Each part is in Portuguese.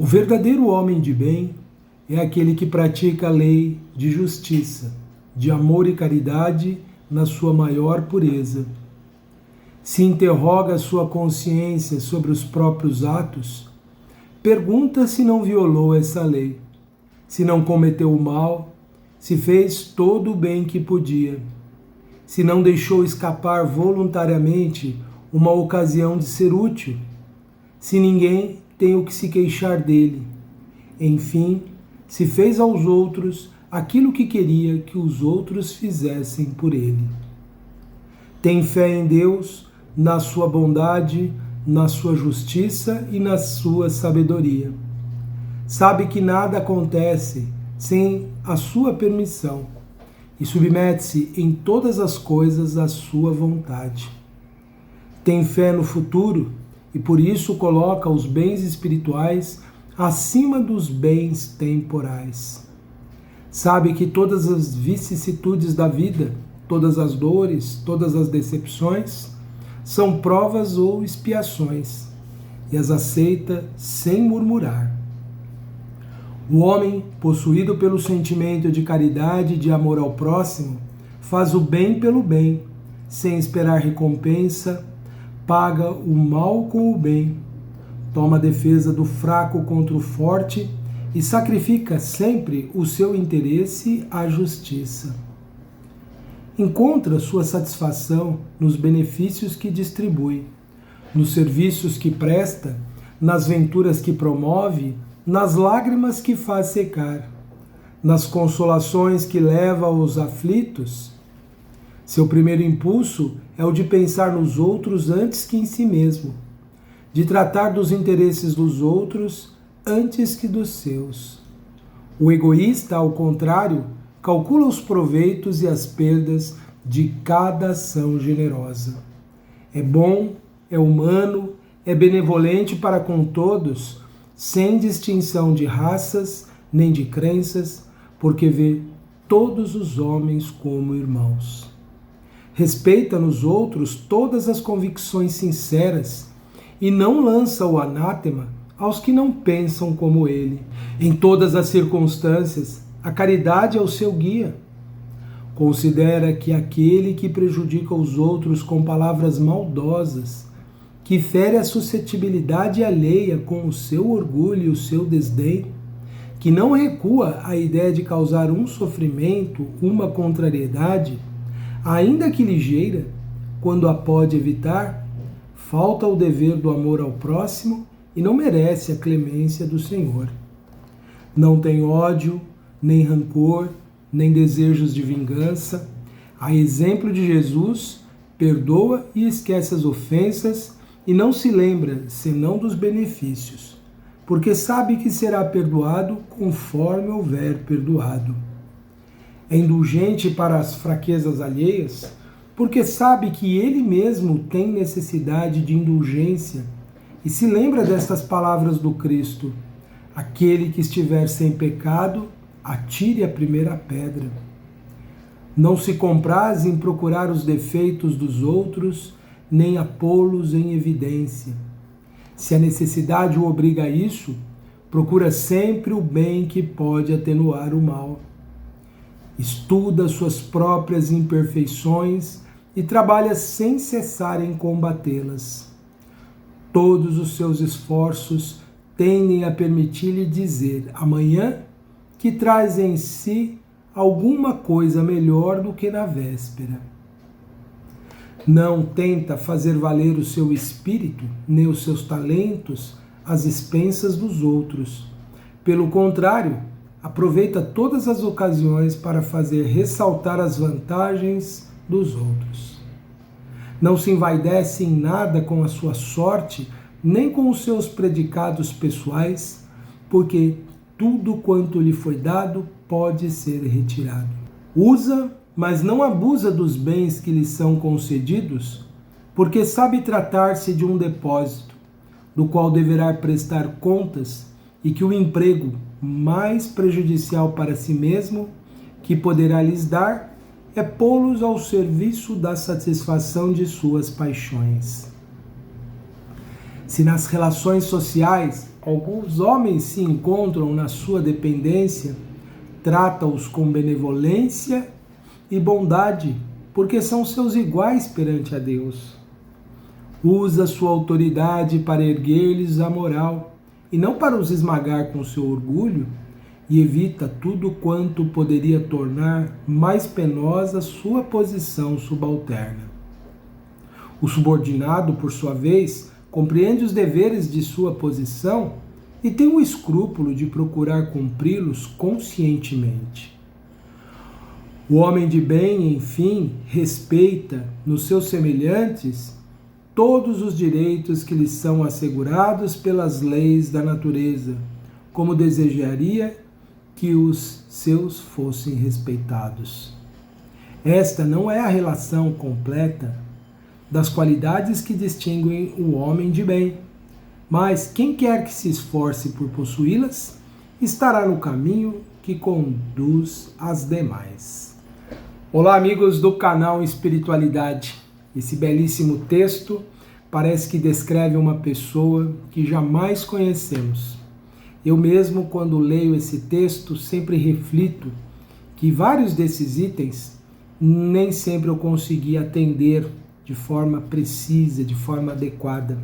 O verdadeiro homem de bem é aquele que pratica a lei de justiça, de amor e caridade na sua maior pureza. Se interroga a sua consciência sobre os próprios atos, pergunta se não violou essa lei, se não cometeu o mal, se fez todo o bem que podia, se não deixou escapar voluntariamente uma ocasião de ser útil, se ninguém tem o que se queixar dele. Enfim, se fez aos outros aquilo que queria que os outros fizessem por ele. Tem fé em Deus, na sua bondade, na sua justiça e na sua sabedoria. Sabe que nada acontece sem a sua permissão e submete-se em todas as coisas à sua vontade. Tem fé no futuro e por isso coloca os bens espirituais acima dos bens temporais. Sabe que todas as vicissitudes da vida, todas as dores, todas as decepções, são provas ou expiações, e as aceita sem murmurar. O homem, possuído pelo sentimento de caridade e de amor ao próximo, faz o bem pelo bem, sem esperar recompensa, paga o mal com o bem, toma a defesa do fraco contra o forte e sacrifica sempre o seu interesse à justiça. Encontra sua satisfação nos benefícios que distribui, nos serviços que presta, nas venturas que promove, nas lágrimas que faz secar, nas consolações que leva aos aflitos. Seu primeiro impulso é o de pensar nos outros antes que em si mesmo, de tratar dos interesses dos outros antes que dos seus. O egoísta, ao contrário, calcula os proveitos e as perdas de cada ação generosa. É bom, é humano, é benevolente para com todos, sem distinção de raças nem de crenças, porque vê todos os homens como irmãos. Respeita nos outros todas as convicções sinceras e não lança o anátema aos que não pensam como ele. Em todas as circunstâncias, a caridade é o seu guia. Considera que aquele que prejudica os outros com palavras maldosas, que fere a suscetibilidade alheia com o seu orgulho e o seu desdém, que não recua à ideia de causar um sofrimento, uma contrariedade, ainda que ligeira, quando a pode evitar, falta o dever do amor ao próximo e não merece a clemência do Senhor. Não tem ódio, nem rancor, nem desejos de vingança. A exemplo de Jesus, perdoa e esquece as ofensas e não se lembra senão dos benefícios, porque sabe que será perdoado conforme houver perdoado. É indulgente para as fraquezas alheias, porque sabe que ele mesmo tem necessidade de indulgência e se lembra destas palavras do Cristo: aquele que estiver sem pecado, atire a primeira pedra. Não se compraz em procurar os defeitos dos outros, nem a pô-los em evidência. Se a necessidade o obriga a isso, procura sempre o bem que pode atenuar o mal. Estuda suas próprias imperfeições e trabalha sem cessar em combatê-las. Todos os seus esforços tendem a permitir-lhe dizer amanhã que traz em si alguma coisa melhor do que na véspera. Não tenta fazer valer o seu espírito, nem os seus talentos, às expensas dos outros. Pelo contrário, aproveita todas as ocasiões para fazer ressaltar as vantagens dos outros. Não se envaidece em nada com a sua sorte, nem com os seus predicados pessoais, porque tudo quanto lhe foi dado pode ser retirado. Usa, mas não abusa dos bens que lhe são concedidos, porque sabe tratar-se de um depósito, do qual deverá prestar contas, e que o emprego mais prejudicial para si mesmo que poderá lhes dar é pô-los ao serviço da satisfação de suas paixões. Se nas relações sociais alguns homens se encontram na sua dependência, trata-os com benevolência e bondade, porque são seus iguais perante a Deus. Usa sua autoridade para erguer-lhes a moral, e não para os esmagar com seu orgulho, e evita tudo quanto poderia tornar mais penosa sua posição subalterna. O subordinado, por sua vez, compreende os deveres de sua posição e tem o escrúpulo de procurar cumpri-los conscientemente. O homem de bem, enfim, respeita nos seus semelhantes todos os direitos que lhes são assegurados pelas leis da natureza, como desejaria que os seus fossem respeitados. Esta não é a relação completa das qualidades que distinguem o homem de bem, mas quem quer que se esforce por possuí-las, estará no caminho que conduz às demais. Olá, amigos do canal Espiritualidade. Esse belíssimo texto parece que descreve uma pessoa que jamais conhecemos. Eu mesmo, quando leio esse texto, sempre reflito que vários desses itens nem sempre eu consegui atender de forma precisa, de forma adequada.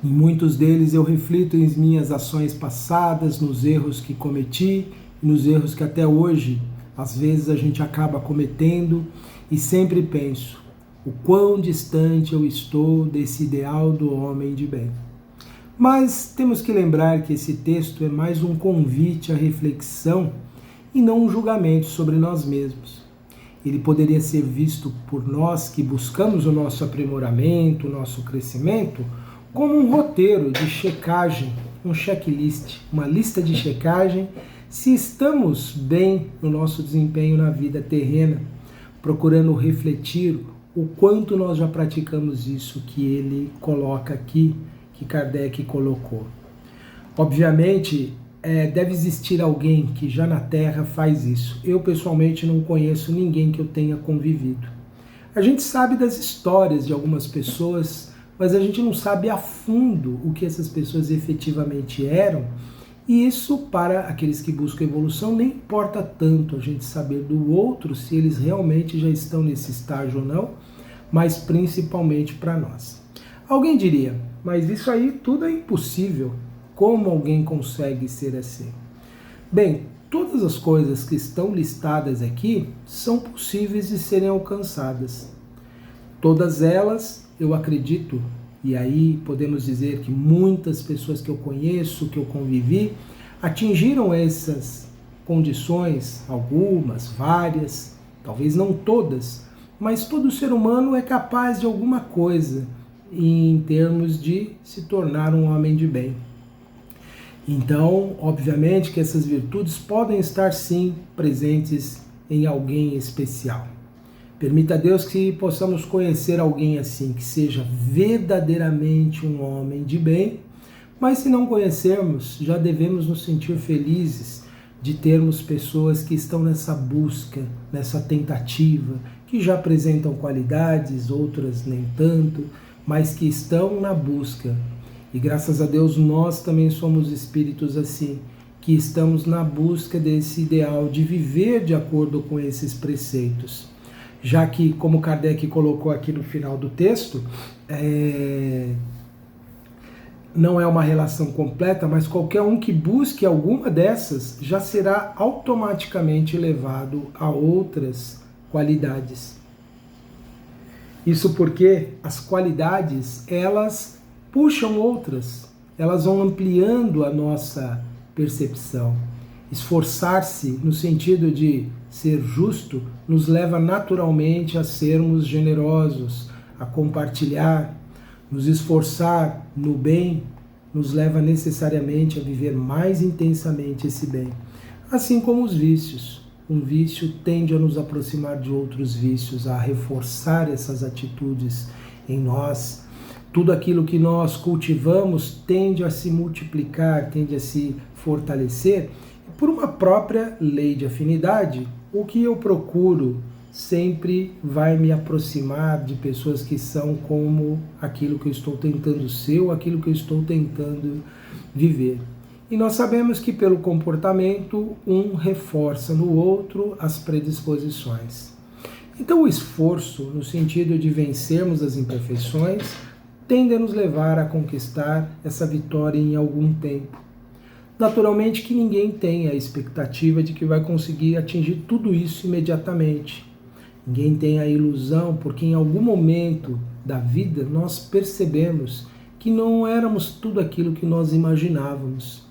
Em muitos deles eu reflito em minhas ações passadas, nos erros que cometi, nos erros que até hoje, às vezes, a gente acaba cometendo, e sempre penso o quão distante eu estou desse ideal do homem de bem. Mas temos que lembrar que esse texto é mais um convite à reflexão e não um julgamento sobre nós mesmos. Ele poderia ser visto por nós que buscamos o nosso aprimoramento, o nosso crescimento, como um roteiro de checagem, um checklist, uma lista de checagem, se estamos bem no nosso desempenho na vida terrena, procurando refletir o quanto nós já praticamos isso que ele coloca aqui, que Kardec colocou. Obviamente, deve existir alguém que já na Terra faz isso. Eu, pessoalmente, não conheço ninguém que eu tenha convivido. A gente sabe das histórias de algumas pessoas, mas a gente não sabe a fundo o que essas pessoas efetivamente eram, e isso, para aqueles que buscam evolução, nem importa tanto a gente saber do outro, se eles realmente já estão nesse estágio ou não, mas principalmente para nós. Alguém diria, mas isso aí tudo é impossível. Como alguém consegue ser assim? Bem, todas as coisas que estão listadas aqui são possíveis de serem alcançadas. Todas elas, eu acredito, e aí podemos dizer que muitas pessoas que eu conheço, que eu convivi, atingiram essas condições, algumas, várias, talvez não todas, mas todo ser humano é capaz de alguma coisa em termos de se tornar um homem de bem. Então, obviamente que essas virtudes podem estar sim presentes em alguém especial. Permita a Deus que possamos conhecer alguém assim, que seja verdadeiramente um homem de bem, mas se não conhecermos, já devemos nos sentir felizes de termos pessoas que estão nessa busca, nessa tentativa, que já apresentam qualidades, outras nem tanto, mas que estão na busca. E graças a Deus nós também somos espíritos assim, que estamos na busca desse ideal de viver de acordo com esses preceitos. Já que, como Kardec colocou aqui no final do texto, não é uma relação completa, mas qualquer um que busque alguma dessas já será automaticamente levado a outras qualidades. Isso porque as qualidades, elas puxam outras, elas vão ampliando a nossa percepção. Esforçar-se no sentido de ser justo nos leva naturalmente a sermos generosos, a compartilhar. Nos esforçar no bem nos leva necessariamente a viver mais intensamente esse bem. Assim como os vícios. Um vício tende a nos aproximar de outros vícios, a reforçar essas atitudes em nós. Tudo aquilo que nós cultivamos tende a se multiplicar, tende a se fortalecer. Por uma própria lei de afinidade, o que eu procuro sempre vai me aproximar de pessoas que são como aquilo que eu estou tentando ser ou aquilo que eu estou tentando viver. E nós sabemos que pelo comportamento, um reforça no outro as predisposições. Então o esforço, no sentido de vencermos as imperfeições, tende a nos levar a conquistar essa vitória em algum tempo. Naturalmente que ninguém tem a expectativa de que vai conseguir atingir tudo isso imediatamente. Ninguém tem a ilusão, porque em algum momento da vida nós percebemos que não éramos tudo aquilo que nós imaginávamos.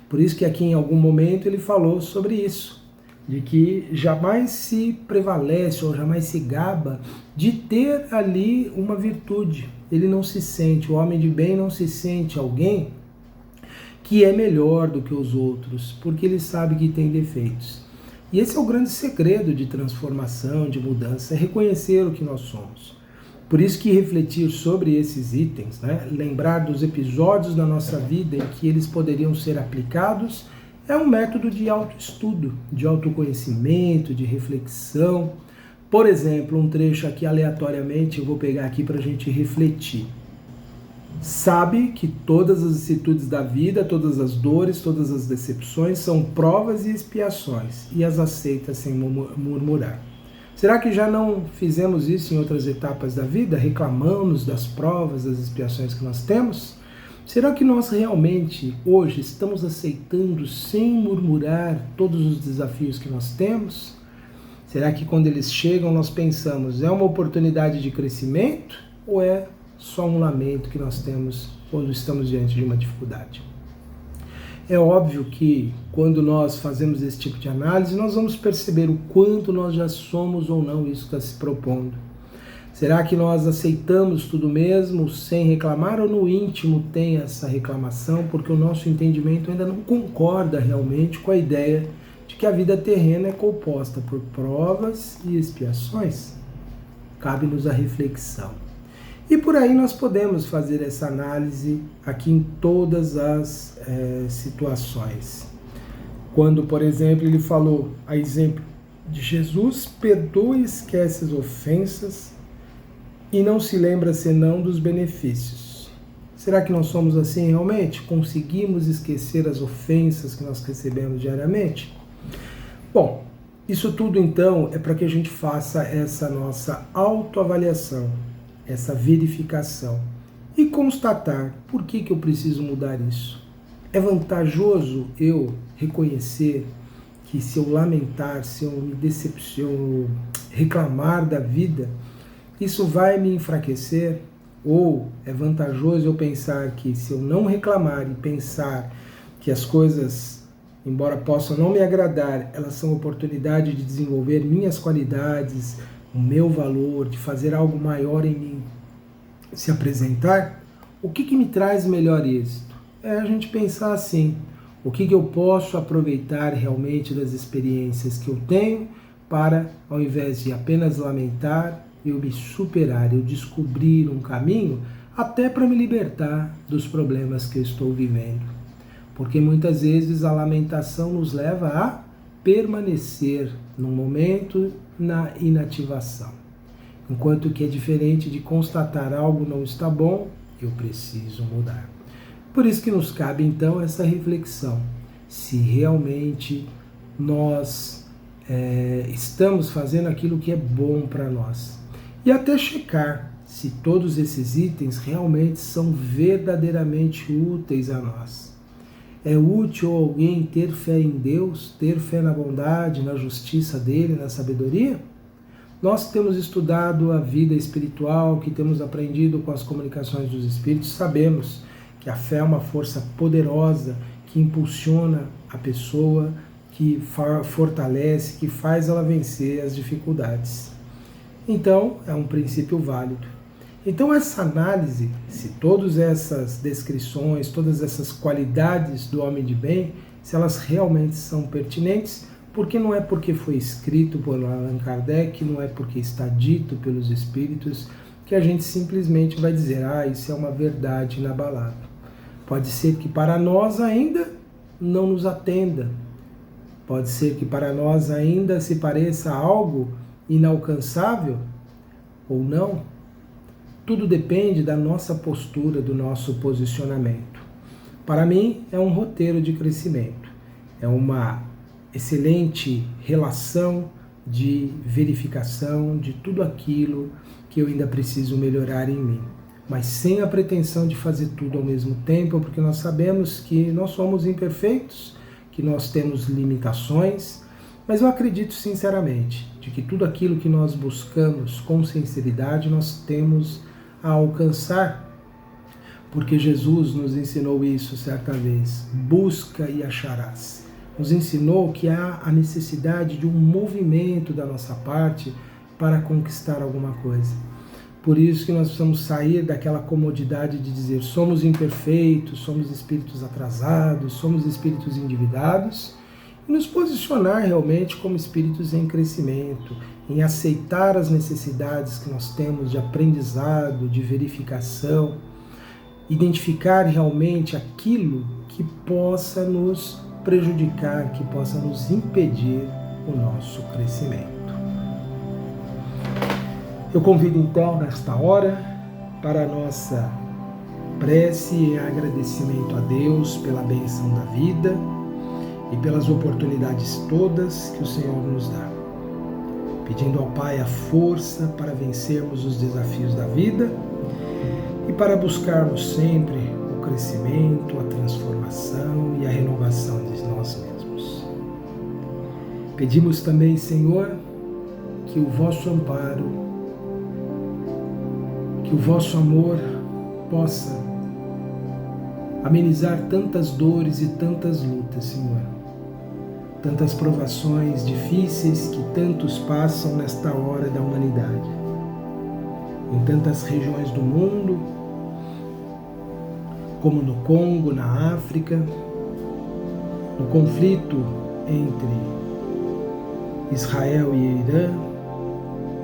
Por isso que aqui em algum momento ele falou sobre isso, de que jamais se prevalece ou jamais se gaba de ter ali uma virtude. Ele não se sente, o homem de bem não se sente alguém que é melhor do que os outros, porque ele sabe que tem defeitos. E esse é o grande segredo de transformação, de mudança, é reconhecer o que nós somos. Por isso que refletir sobre esses itens, lembrar dos episódios da nossa vida em que eles poderiam ser aplicados, é um método de autoestudo, de autoconhecimento, de reflexão. Por exemplo, um trecho aqui aleatoriamente, eu vou pegar aqui para a gente refletir. Sabe que todas as vicissitudes da vida, todas as dores, todas as decepções são provas e expiações, e as aceita sem murmurar. Será que já não fizemos isso em outras etapas da vida? Reclamamos das provas, das expiações que nós temos? Será que nós realmente, hoje, estamos aceitando sem murmurar todos os desafios que nós temos? Será que quando eles chegam nós pensamos, é uma oportunidade de crescimento ou é só um lamento que nós temos quando estamos diante de uma dificuldade? É óbvio que quando nós fazemos esse tipo de análise, nós vamos perceber o quanto nós já somos ou não isso que está se propondo. Será que nós aceitamos tudo mesmo sem reclamar ou no íntimo tem essa reclamação porque o nosso entendimento ainda não concorda realmente com a ideia de que a vida terrena é composta por provas e expiações? Cabe-nos a reflexão. E por aí nós podemos fazer essa análise aqui em todas as situações. Quando, por exemplo, ele falou, a exemplo de Jesus, perdoa e esquece as ofensas e não se lembra senão dos benefícios. Será que nós somos assim realmente? Conseguimos esquecer as ofensas que nós recebemos diariamente? Bom, isso tudo então é para que a gente faça essa nossa autoavaliação, essa verificação e constatar por que eu preciso mudar isso. É vantajoso eu reconhecer que se eu lamentar, se eu me decepciono, reclamar da vida, isso vai me enfraquecer? Ou é vantajoso eu pensar que se eu não reclamar e pensar que as coisas, embora possam não me agradar, elas são oportunidade de desenvolver minhas qualidades, o meu valor, de fazer algo maior em mim, se apresentar? O que me traz melhor êxito? É a gente pensar assim, o que eu posso aproveitar realmente das experiências que eu tenho para, ao invés de apenas lamentar, eu me superar, eu descobrir um caminho até para me libertar dos problemas que eu estou vivendo. Porque muitas vezes a lamentação nos leva a permanecer num momento na inativação. Enquanto que é diferente de constatar algo não está bom, eu preciso mudar. Por isso que nos cabe então essa reflexão, se realmente nós estamos fazendo aquilo que é bom para nós. E até checar se todos esses itens realmente são verdadeiramente úteis a nós. É útil alguém ter fé em Deus, ter fé na bondade, na justiça dele, na sabedoria? Nós que temos estudado a vida espiritual, que temos aprendido com as comunicações dos Espíritos, sabemos que a fé é uma força poderosa que impulsiona a pessoa, que fortalece, que faz ela vencer as dificuldades. Então, é um princípio válido. Então, essa análise, se todas essas descrições, todas essas qualidades do homem de bem, se elas realmente são pertinentes, porque não é porque foi escrito por Allan Kardec, não é porque está dito pelos Espíritos, que a gente simplesmente vai dizer, isso é uma verdade inabalável. Pode ser que para nós ainda não nos atenda. Pode ser que para nós ainda se pareça algo inalcançável ou não? Tudo depende da nossa postura, do nosso posicionamento. Para mim, é um roteiro de crescimento, é uma excelente relação de verificação de tudo aquilo que eu ainda preciso melhorar em mim, mas sem a pretensão de fazer tudo ao mesmo tempo, porque nós sabemos que nós somos imperfeitos, que nós temos limitações, mas eu acredito sinceramente de que tudo aquilo que nós buscamos com sinceridade nós temos a alcançar, porque Jesus nos ensinou isso certa vez: busca e acharás. Nos ensinou que há a necessidade de um movimento da nossa parte para conquistar alguma coisa. Por isso que nós precisamos sair daquela comodidade de dizer somos imperfeitos, somos espíritos atrasados, somos espíritos endividados, e nos posicionar realmente como espíritos em crescimento, em aceitar as necessidades que nós temos de aprendizado, de verificação, identificar realmente aquilo que possa nos prejudicar, que possa nos impedir o nosso crescimento. Eu convido então nesta hora para a nossa prece e agradecimento a Deus pela bênção da vida e pelas oportunidades todas que o Senhor nos dá, pedindo ao Pai a força para vencermos os desafios da vida e para buscarmos sempre o crescimento, a transformação e a renovação de nós mesmos. Pedimos também, Senhor, que o vosso amparo, que o vosso amor possa amenizar tantas dores e tantas lutas, Senhor. Tantas provações difíceis que tantos passam nesta hora da humanidade. Em tantas regiões do mundo, como no Congo, na África, no conflito entre Israel e Irã,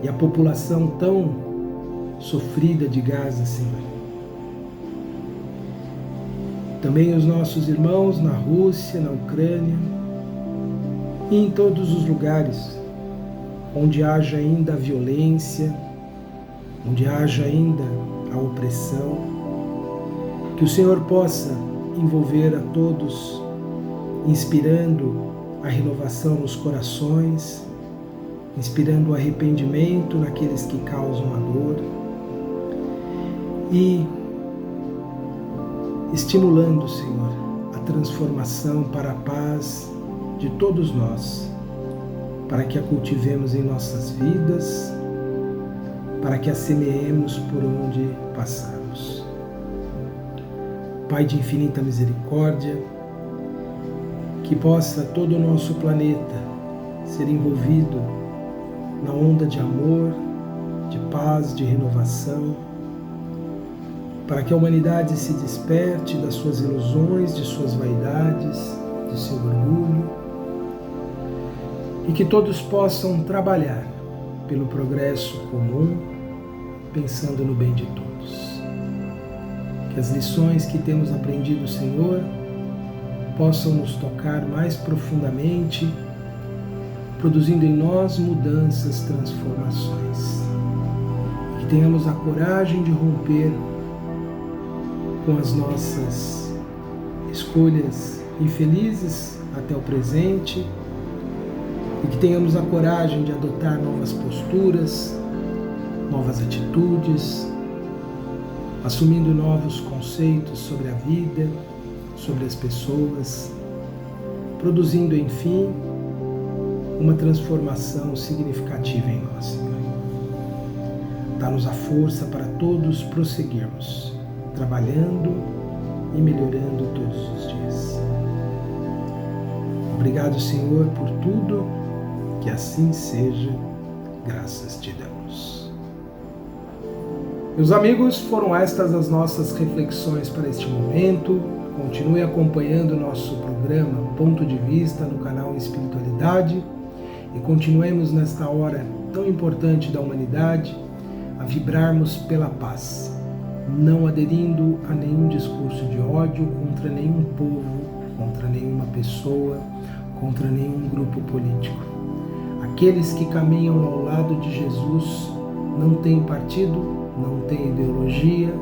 e a população tão sofrida de Gaza, Senhor. Também os nossos irmãos na Rússia, na Ucrânia, e em todos os lugares onde haja ainda a violência, onde haja ainda a opressão, que o Senhor possa envolver a todos, inspirando a renovação nos corações, inspirando o arrependimento naqueles que causam a dor e estimulando, Senhor, a transformação para a paz de todos nós, para que a cultivemos em nossas vidas, para que a semeemos por onde passarmos. Pai de infinita misericórdia, que possa todo o nosso planeta ser envolvido na onda de amor, de paz, de renovação, para que a humanidade se desperte das suas ilusões, de suas vaidades, de seu orgulho, e que todos possam trabalhar pelo progresso comum, pensando no bem de todos. Que as lições que temos aprendido, Senhor, possam nos tocar mais profundamente, produzindo em nós mudanças, transformações. Que tenhamos a coragem de romper com as nossas escolhas infelizes até o presente, e que tenhamos a coragem de adotar novas posturas, novas atitudes, assumindo novos conceitos sobre a vida, sobre as pessoas, produzindo, enfim, uma transformação significativa em nós, Senhor. Dá-nos a força para todos prosseguirmos, trabalhando e melhorando todos os dias. Obrigado, Senhor, por tudo, que assim seja, graças te damos. Meus amigos, foram estas as nossas reflexões para este momento. Continue acompanhando o nosso programa Ponto de Vista no canal Espiritualidade e continuemos nesta hora tão importante da humanidade a vibrarmos pela paz, não aderindo a nenhum discurso de ódio contra nenhum povo, contra nenhuma pessoa, contra nenhum grupo político. Aqueles que caminham ao lado de Jesus não têm partido, não têm ideologia,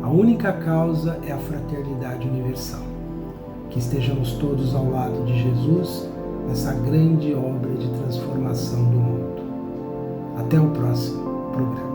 a única causa é a fraternidade universal. Que estejamos todos ao lado de Jesus nessa grande obra de transformação do mundo. Até o próximo programa.